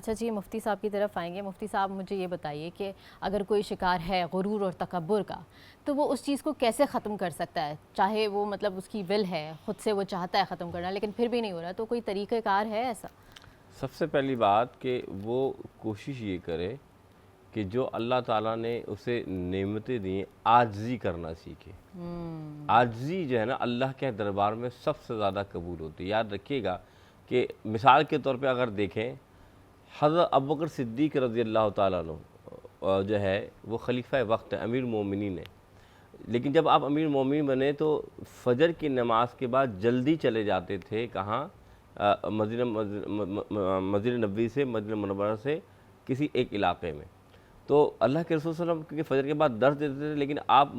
اچھا جی، مفتی صاحب کی طرف آئیں گے۔ مفتی صاحب مجھے یہ بتائیے کہ اگر کوئی شکار ہے غرور اور تکبر کا، تو وہ اس چیز کو کیسے ختم کر سکتا ہے؟ چاہے وہ مطلب اس کی ول ہے، خود سے وہ چاہتا ہے ختم کرنا، لیکن پھر بھی نہیں ہو رہا، تو کوئی طریقہ کار ہے ایسا؟ سب سے پہلی بات کہ وہ کوشش یہ کرے کہ جو اللہ تعالیٰ نے اسے نعمتیں دی ہیں عاجزی کرنا سیکھے۔ عاجزی جو ہے نا اللہ کے دربار میں سب سے زیادہ قبول ہوتی ہے۔ یاد رکھیے گا کہ مثال کے طور پہ اگر دیکھیں، حضرت ابوبکر صدیق رضی اللہ تعالیٰ عنہ جو ہے وہ خلیفہ وقت ہے، امیر المومنین ہے، لیکن جب آپ امیر المومنین بنے تو فجر کی نماز کے بعد جلدی چلے جاتے تھے کہاں؟ مسجد نبوی سے، مدینہ منورہ سے کسی ایک علاقے میں۔ تو اللہ کے رسول صلی اللہ علیہ وسلم کے فجر کے بعد درس دیتے تھے، لیکن آپ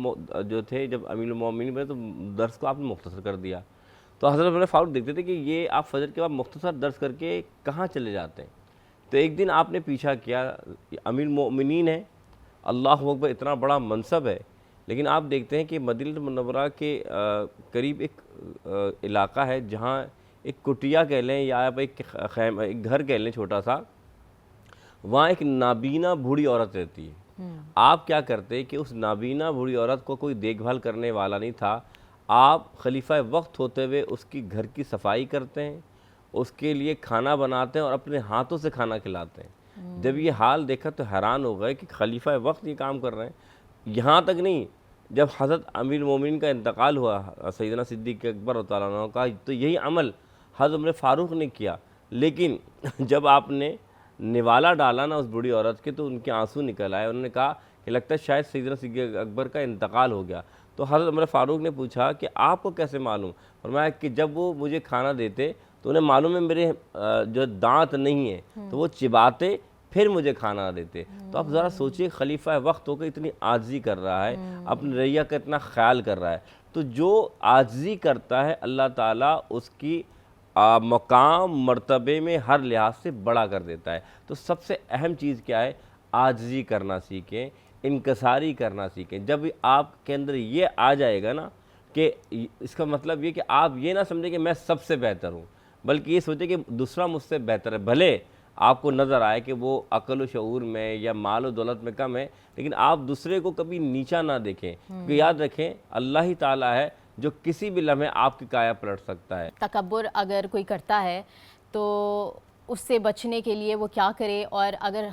جو تھے جب امیر المومنین بنے تو درس کو آپ نے مختصر کر دیا۔ تو حضرت عمر فاروق دیکھتے تھے کہ یہ آپ فجر کے بعد مختصر درس کر کے کہاں چلے جاتے ہیں۔ تو ایک دن آپ نے پیچھا کیا، امیر المومنین ہے، اللہ اکبر، اتنا بڑا منصب ہے، لیکن آپ دیکھتے ہیں کہ مدینہ منورہ کے قریب ایک علاقہ ہے جہاں ایک کٹیا کہہ لیں یا آپ ایک گھر کہہ لیں چھوٹا سا، وہاں ایک نابینا بوڑھی عورت رہتی ہے۔ آپ کیا کرتے کہ اس نابینا بوڑھی عورت کو کوئی دیکھ بھال کرنے والا نہیں تھا، آپ خلیفہ وقت ہوتے ہوئے اس کی گھر کی صفائی کرتے ہیں، اس کے لیے کھانا بناتے ہیں اور اپنے ہاتھوں سے کھانا کھلاتے ہیں۔ جب یہ حال دیکھا تو حیران ہو گئے کہ خلیفہ وقت یہ کام کر رہے ہیں۔ یہاں تک نہیں، جب حضرت امیر المومنین کا انتقال ہوا سیدنا صدیق اکبر رضی اللہ عنہ کا، تو یہی عمل حضرت عمر فاروق نے کیا، لیکن جب آپ نے نوالا ڈالا نا اس بوڑھی عورت کے تو ان کے آنسو نکل آئے۔ انہوں نے کہا کہ لگتا ہے شاید سیدنا صدیق اکبر کا انتقال ہو گیا۔ تو حضرت عمر فاروق نے پوچھا کہ آپ کو کیسے معلوم؟ فرمایا کہ جب وہ مجھے کھانا دیتے تو انہیں معلوم ہے میرے جو دانت نہیں ہیں تو وہ چباتے پھر مجھے کھانا دیتے۔ تو آپ ذرا سوچئے، خلیفہ وقت ہو کے اتنی عاجزی کر رہا ہے، اپنے رعیہ کا اتنا خیال کر رہا ہے، تو جو عاجزی کرتا ہے اللہ تعالیٰ اس کی مقام مرتبے میں ہر لحاظ سے بڑا کر دیتا ہے۔ تو سب سے اہم چیز کیا ہے؟ عاجزی کرنا سیکھیں، انکساری کرنا سیکھیں۔ جب آپ کے اندر یہ آ جائے گا نا کہ اس کا مطلب یہ کہ آپ یہ نہ سمجھیں کہ میں سب سے بہتر ہوں، بلکہ یہ سوچیں کہ دوسرا مجھ سے بہتر ہے۔ بھلے آپ کو نظر آئے کہ وہ عقل و شعور میں یا مال و دولت میں کم ہے، لیکن آپ دوسرے کو کبھی نیچا نہ دیکھیں، کیونکہ یاد رکھیں اللہ ہی تعالیٰ ہے جو کسی بھی لمحے آپ کی کایا پلٹ سکتا ہے۔ تکبر اگر کوئی کرتا ہے تو اس سے بچنے کے لیے وہ کیا کرے؟ اور اگر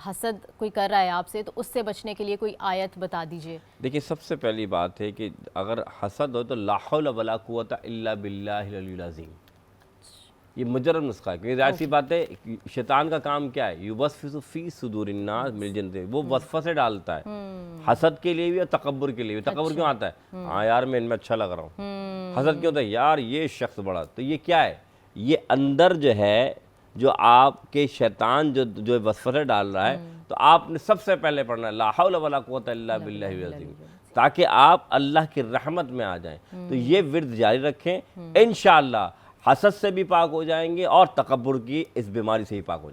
حسد کوئی کر رہا ہے آپ سے تو اس سے بچنے کے لیے کوئی آیت بتا دیجئے۔ دیکھیں، سب سے پہلی بات ہے کہ اگر حسد ہو تو لا حول ولا قوت الا باللہ العلی العظیم، یہ مجرد نسخہ ہے، کیونکہ ظاہر سی بات ہے شیطان کا کام کیا ہے؟ یوسوس فی صدور الناس من الجنۃ، وہ وسوسے ڈالتا ہے حسد کے لیے بھی اور تکبر کے لیے بھی۔ تکبر کیوں آتا ہے؟ ہاں یار میں ان میں اچھا لگ رہا ہوں۔ حسد کیوں ہوتا ہے؟ یار یہ شخص بڑا۔ تو یہ کیا ہے؟ یہ اندر جو ہے، جو آپ کے شیطان جو وسوسے ڈال رہا ہے، تو آپ نے سب سے پہلے پڑھنا ہے لا حول ولا قوت الا باللہ العظیم، تاکہ آپ اللہ کی رحمت میں آ جائیں۔ تو یہ ورد جاری رکھیں، انشاءاللہ حسد سے بھی پاک ہو جائیں گے اور تکبر کی اس بیماری سے ہی پاک ہو جائیں گے۔